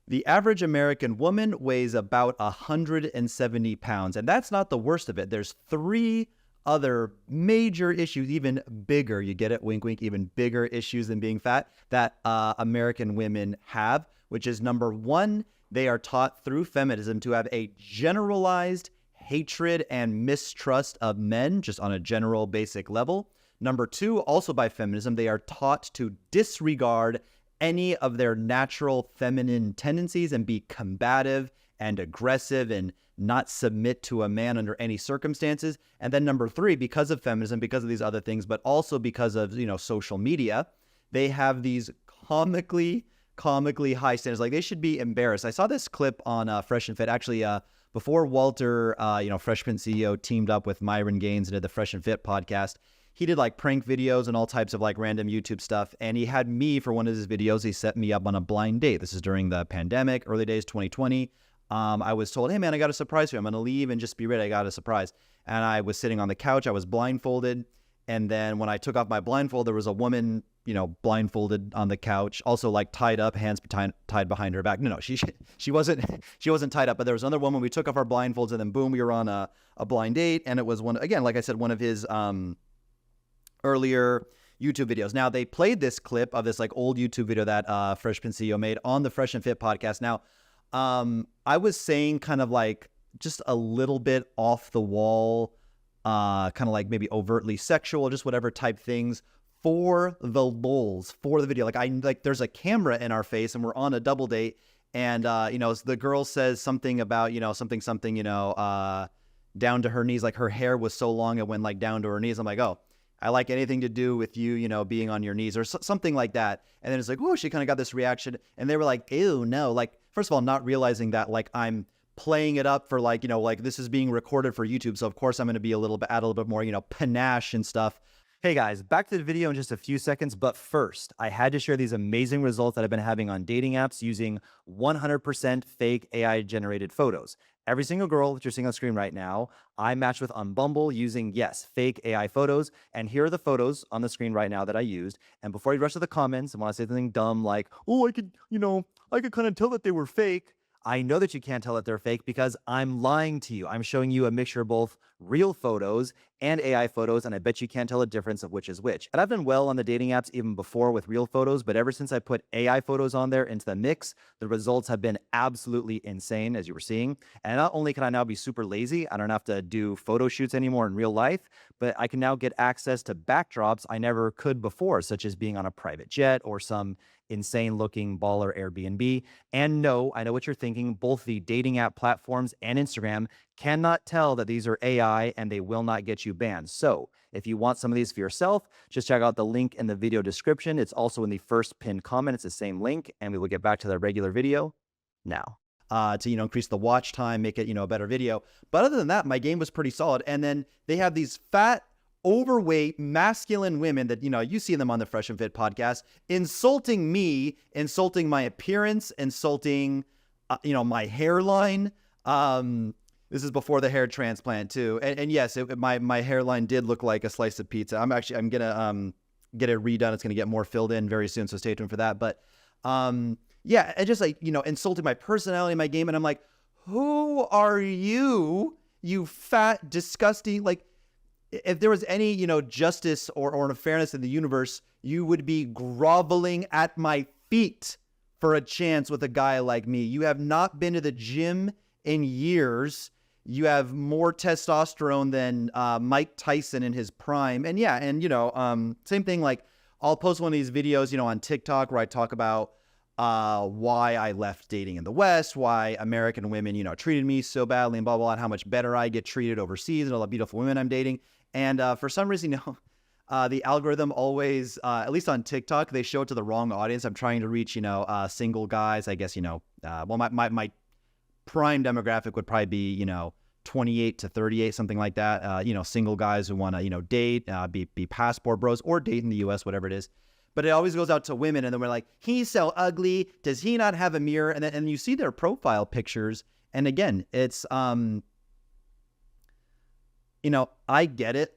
The average American woman weighs about 170 pounds, and that's not the worst of it. There's three other major issues, even bigger, you get it, wink, wink, even bigger issues than being fat that American women have, which is number one, they are taught through feminism to have a generalized hatred and mistrust of men, just on a general basic level. Number two, also by feminism, they are taught to disregard any of their natural feminine tendencies and be combative and aggressive and not submit to a man under any circumstances. And then number three, because of feminism, because of these other things, but also because of, social media, they have these comically high standards. Like, they should be embarrassed. I saw this clip on Fresh and Fit, actually, before Walter, Fresh Prince CEO, teamed up with Myron Gaines and did the Fresh and Fit podcast. He did like prank videos and all types of like random YouTube stuff. And he had me for one of his videos. He set me up on a blind date. This is during the pandemic, early days, 2020. I was told, hey man, I got a surprise for you. I'm going to leave and just be ready. I got a surprise. And I was sitting on the couch. I was blindfolded. And then when I took off my blindfold, there was a woman, blindfolded on the couch, also like tied up, hands tied behind her back. No, she wasn't tied up, but there was another woman. We took off our blindfolds and then boom, we were on a blind date. And it was like I said, one of his, earlier YouTube videos. Now, they played this clip of this like old YouTube video that Fresh Prince CEO made on the Fresh and Fit podcast. Now, I was saying kind of like just a little bit off the wall, kind of like maybe overtly sexual, just whatever type things for the lulz, for the video. Like there's a camera in our face and we're on a double date. And, the girl says something about, something, down to her knees, like her hair was so long it went like down to her knees. I'm like, oh, I like anything to do with you, being on your knees or something like that. And then it's like, oh, she kind of got this reaction. And they were like, ew, no. Like, first of all, not realizing that like I'm playing it up for like, like this is being recorded for YouTube. So of course I'm going to be add a little bit more, panache and stuff. Hey guys, back to the video in just a few seconds. But first, I had to share these amazing results that I've been having on dating apps using 100% fake AI generated photos. Every single girl that you're seeing on screen right now, I matched with on Bumble using, yes, fake AI photos. And here are the photos on the screen right now that I used. And before you rush to the comments and want to say something dumb like, oh, I could kind of tell that they were fake. I know that you can't tell that they're fake because I'm lying to you. I'm showing you a mixture of both real photos and AI photos, and I bet you can't tell the difference of which is which. And I've done well on the dating apps even before with real photos, but ever since I put AI photos on there into the mix, the results have been absolutely insane, as you were seeing. And not only can I now be super lazy, I don't have to do photo shoots anymore in real life, but I can now get access to backdrops I never could before, such as being on a private jet or some insane looking baller Airbnb. And no, I know what you're thinking. Both the dating app platforms and Instagram cannot tell that these are AI and they will not get you banned. So if you want some of these for yourself, just check out the link in the video description. It's also in the first pinned comment. It's the same link, and we will get back to the regular video now. To increase the watch time, make it a better video. But other than that, my game was pretty solid. And then they have these fat, overweight, masculine women that, you see them on the Fresh and Fit podcast, insulting me, insulting my appearance, insulting, my hairline. This is before the hair transplant too. And yes, my hairline did look like a slice of pizza. I'm going to get it redone. It's going to get more filled in very soon. So stay tuned for that. But yeah, and just like, insulting my personality, my game. And I'm like, who are you, you fat, disgusting, like, if there was any, justice or fairness in the universe, you would be groveling at my feet for a chance with a guy like me. You have not been to the gym in years. You have more testosterone than Mike Tyson in his prime. And yeah, and, same thing, like I'll post one of these videos, on TikTok where I talk about why I left dating in the West, why American women, treated me so badly and blah, blah, blah, and how much better I get treated overseas and all the beautiful women I'm dating. And for some reason, the algorithm always, at least on TikTok, they show it to the wrong audience. I'm trying to reach, single guys, I guess, well, my prime demographic would probably be, 28 to 38, something like that. Single guys who want to, date, be passport bros or date in the US, whatever it is. But it always goes out to women. And then we're like, he's so ugly. Does he not have a mirror? And then you see their profile pictures. And again, it's, I get it.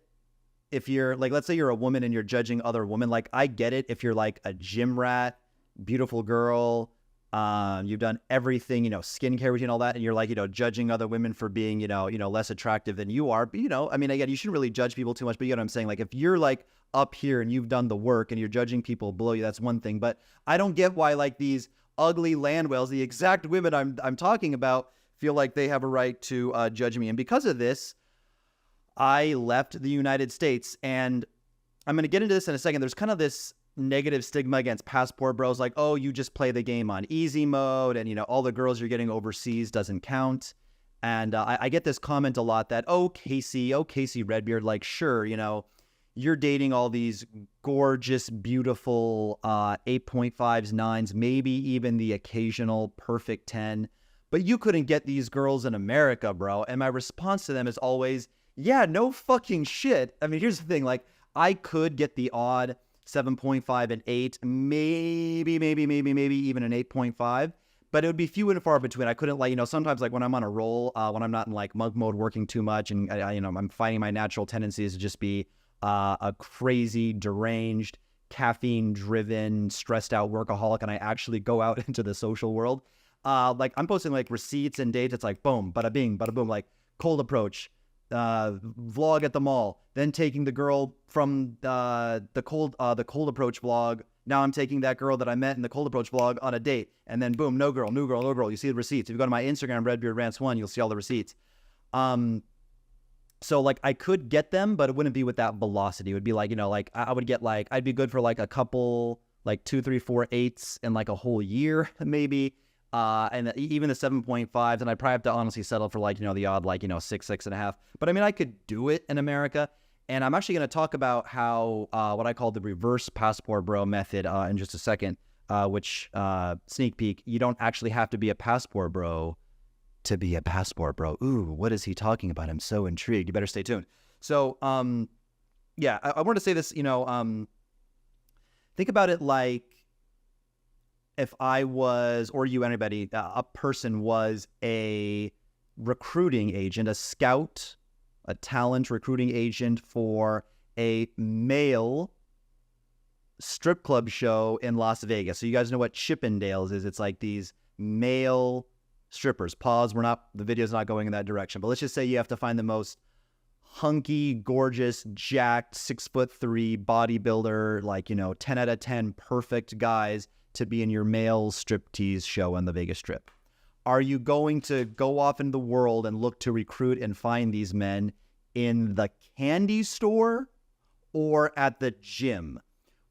If you're like, let's say you're a woman and you're judging other women, like I get it. If you're like a gym rat, beautiful girl, You've done everything, skincare routine, all that, and you're like, judging other women for being, less attractive than you are. But, I mean, again, you shouldn't really judge people too much, but you know what I'm saying? Like, if you're like up here and you've done the work and you're judging people below you, that's one thing. But I don't get why like these ugly land whales, the exact women I'm talking about, feel like they have a right to judge me. And because of this, I left the United States. And I'm going to get into this in a second. There's kind of this negative stigma against passport bros, like, oh, you just play the game on easy mode, and all the girls you're getting overseas doesn't count. And I get this comment a lot that, oh Casey Redbeard, like, sure, you're dating all these gorgeous, beautiful 8.5s, 9s, maybe even the occasional perfect 10, but you couldn't get these girls in America, bro. And my response to them is always, yeah, no fucking shit. I mean, here's the thing, like, I could get the odd 7.5 and 8, maybe even an 8.5, but it would be few and far between. I couldn't, like, sometimes, like, when I'm on a roll, when I'm not in like monk mode working too much, and I'm finding my natural tendencies to just be a crazy, deranged, caffeine driven, stressed out workaholic, and I actually go out into the social world. Like, I'm posting like receipts and dates. It's like boom, bada bing, bada boom, like cold approach, vlog at the mall, then taking the girl from the cold approach vlog. Now I'm taking that girl that I met in the cold approach vlog on a date, and then boom, no girl. You see the receipts. If you go to my Instagram, Redbeard Rants 1, you'll see all the receipts. So like I could get them, but it wouldn't be with that velocity. It would be like, like I would get like, I'd be good for like a couple, like 2, 3, 4 8s in like a whole year, maybe. And even the 7.5s, and I'd probably have to honestly settle for like, the odd, like, 6, 6.5. But I mean, I could do it in America. And I'm actually going to talk about how, what I call the reverse passport bro method in just a second, which, sneak peek, you don't actually have to be a passport bro to be a passport bro. Ooh, what is he talking about? I'm so intrigued. You better stay tuned. So, yeah, I wanted to say this, think about it like if I was, or you, anybody, a person was a recruiting agent, a scout, a talent recruiting agent for a male strip club show in Las Vegas. So you guys know what Chippendales is. It's like these male strippers. Pause. The video's not going in that direction, but let's just say you have to find the most hunky, gorgeous, jacked, 6'3" bodybuilder, like, 10 out of 10 perfect guys to be in your male striptease show on the Vegas Strip. Are you going to go off in the world and look to recruit and find these men in the candy store or at the gym?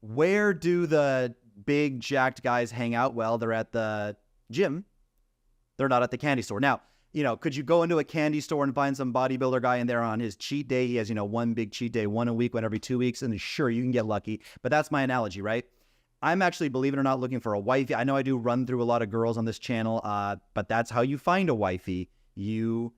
Where do the big jacked guys hang out? Well, they're at the gym. They're not at the candy store. Now, could you go into a candy store and find some bodybuilder guy in there on his cheat day? He has, one big cheat day, one a week, one every 2 weeks. And sure, you can get lucky. But that's my analogy, right? I'm actually, believe it or not, looking for a wifey. I know I do run through a lot of girls on this channel, but that's how you find a wifey. You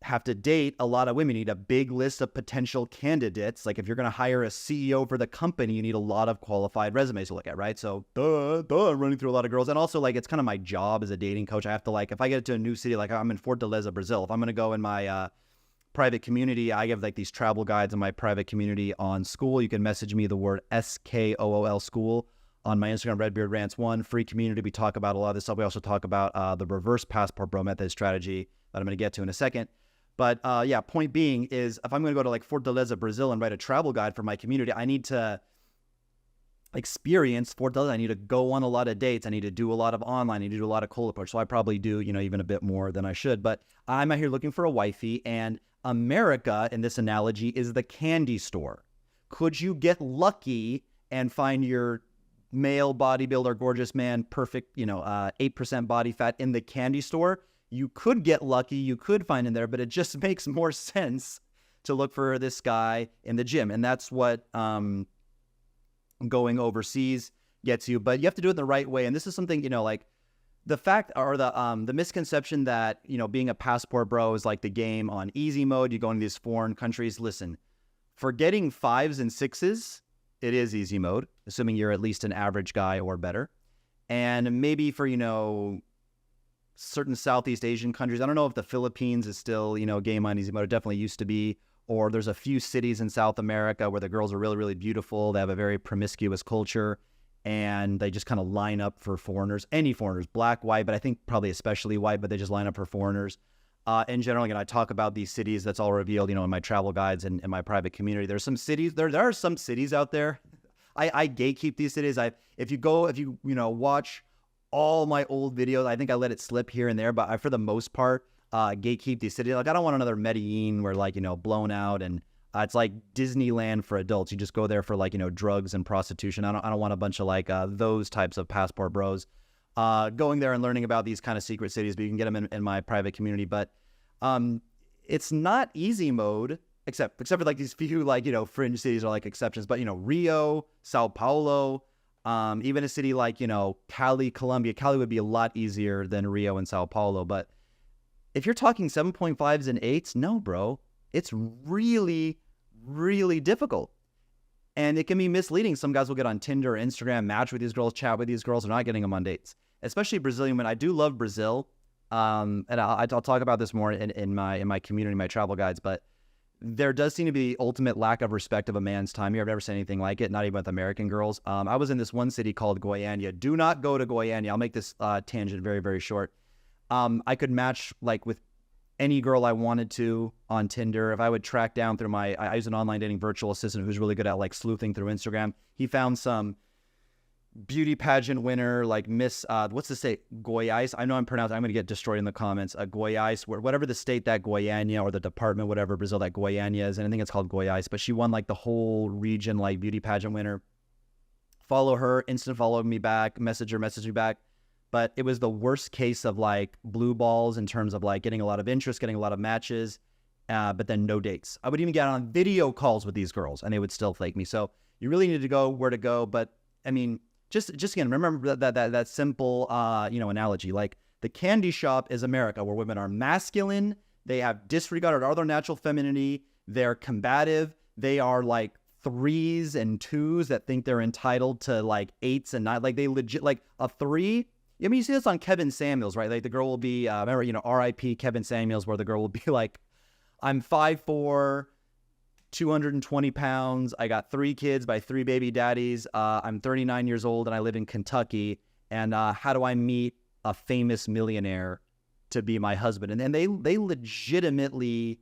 have to date a lot of women. You need a big list of potential candidates. Like if you're going to hire a CEO for the company, you need a lot of qualified resumes to look at, right? So, I'm running through a lot of girls. And also, like, it's kind of my job as a dating coach. I have to, like, if I get to a new city, like I'm in Fortaleza, Brazil, if I'm going to go in my private community, I give like these travel guides in my private community on school. You can message me the word SKOOL school on my Instagram, Redbeard Rants 1, free community. We talk about a lot of this stuff. We also talk about the reverse passport bro method strategy that I'm going to get to in a second. But yeah, point being is if I'm going to go to like Fortaleza, Brazil and write a travel guide for my community, I need to experience Fortaleza. I need to go on a lot of dates. I need to do a lot of online. I need to do a lot of cold approach. So I probably do, even a bit more than I should. But I'm out here looking for a wifey, and America, in this analogy, is the candy store. Could you get lucky and find your male bodybuilder, gorgeous man, perfect, 8% body fat in the candy store? You could get lucky. You could find in there, but it just makes more sense to look for this guy in the gym. And that's what going overseas gets you. But you have to do it in the right way. And this is something, like, the fact or the misconception that, being a passport bro is like the game on easy mode. You go into these foreign countries. Listen, for getting 5s and 6s, it is easy mode, assuming you're at least an average guy or better. And maybe for, certain Southeast Asian countries, I don't know if the Philippines is still, game on easy mode. It definitely used to be. Or there's a few cities in South America where the girls are really, really beautiful. They have a very promiscuous culture. and they just kind of line up for foreigners, any foreigners, black, white, but I think probably especially white, but they just line up for foreigners. In general, again, I talk about these cities. That's all revealed, in my travel guides and in my private community. There's some cities, there are some cities out there. I gatekeep these cities. If you watch all my old videos, I think I let it slip here and there, but I, for the most part, gatekeep these cities. Like, I don't want another Medellin where blown out and it's like Disneyland for adults. You just go there for drugs and prostitution. I don't want a bunch of those types of passport bros going there and learning about these kind of secret cities, but you can get them in my private community. But it's not easy mode, except for these few fringe cities are exceptions. But Rio, Sao Paulo, even a city like Cali, Colombia. Cali would be a lot easier than Rio and Sao Paulo. But if you're talking 7.5s and 8s, no, bro, it's really, really difficult. And it can be misleading. Some guys will get on Tinder or Instagram, match with these girls, chat with these girls. They're not getting them on dates, especially Brazilian women. I do love Brazil. And I'll talk about this more in my community, my travel guides. But there does seem to be the ultimate lack of respect of a man's time here. I've never seen anything like it, not even with American girls. I was in this one city called Goiânia. Do not go to Goiânia. I'll make this tangent very, very short. I could match with any girl I wanted to on Tinder. If I would track down through I use an online dating virtual assistant who's really good at sleuthing through Instagram. He found some beauty pageant winner, Miss, what's the state? Goiás. I know I'm going to get destroyed in the comments. Goiás, whatever the state that Goiânia or the department, whatever Brazil that Goiânia is. And I think it's called Goiás, but she won the whole region, beauty pageant winner. Follow her, instant follow me back, message me back. But it was the worst case of blue balls in terms of getting a lot of interest, getting a lot of matches, but then no dates. I would even get on video calls with these girls and they would still flake me. So you really need to go where to go. But I mean, just again, remember that simple, analogy. The candy shop is America, where women are masculine. They have disregarded all their natural femininity. They're combative. They are 3s and 2s that think they're entitled to 8s and 9s. They legit, a 3. I mean, you see this on Kevin Samuels, right? The girl will be, remember, R.I.P. Kevin Samuels, where the girl will be I'm 5'4", 220 pounds. I got 3 kids by 3 baby daddies. I'm 39 years old and I live in Kentucky. And how do I meet a famous millionaire to be my husband? And they legitimately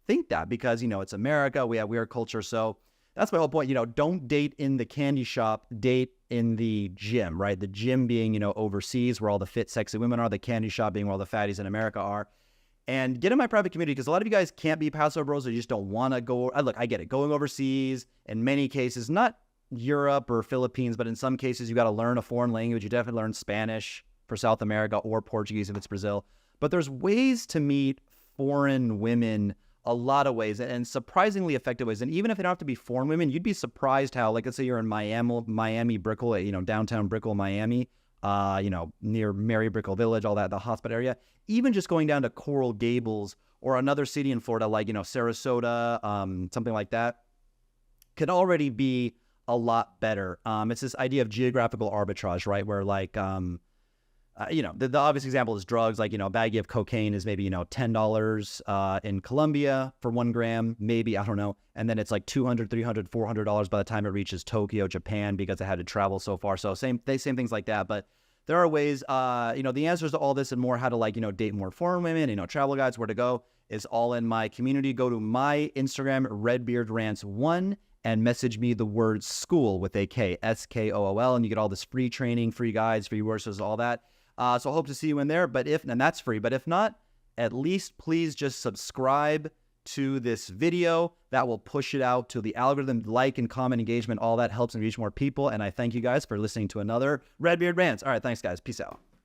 think that because, it's America. We have weird culture. So that's my whole point. Don't date in the candy shop, date in the gym, right? The gym being, overseas where all the fit, sexy women are, the candy shop being where all the fatties in America are. And get in my private community because a lot of you guys can't be passport bros or you just don't want to go. Look, I get it. Going overseas in many cases, not Europe or Philippines, but in some cases you got to learn a foreign language. You definitely learn Spanish for South America or Portuguese if it's Brazil. But there's ways to meet foreign women, a lot of ways, and surprisingly effective ways. And even if they don't have to be foreign women, you'd be surprised how, let's say you're in Miami, Brickell, downtown Brickell, Miami, near Mary Brickell Village, all that, the hotspot area. Even just going down to Coral Gables or another city in Florida, Sarasota, something like that, could already be a lot better. It's this idea of geographical arbitrage, right? Where the obvious example is drugs. A baggie of cocaine is maybe, $10 in Colombia for 1 gram, maybe, I don't know. And then it's $200, $300, $400 by the time it reaches Tokyo, Japan, because it had to travel so far. So same things like that. But there are ways, the answers to all this and more, how to date more foreign women, travel guides, where to go, is all in my community. Go to my Instagram, RedbeardRants1, and message me the word school with a K, SKOOL, and you get all this free training, free guides, free resources, all that. So I hope to see you in there, and that's free. But if not, at least please just subscribe to this video. That will push it out to the algorithm. Like and comment, engagement, all that helps and reach more people. And I thank you guys for listening to another Redbeard Rants. All right, thanks guys. Peace out.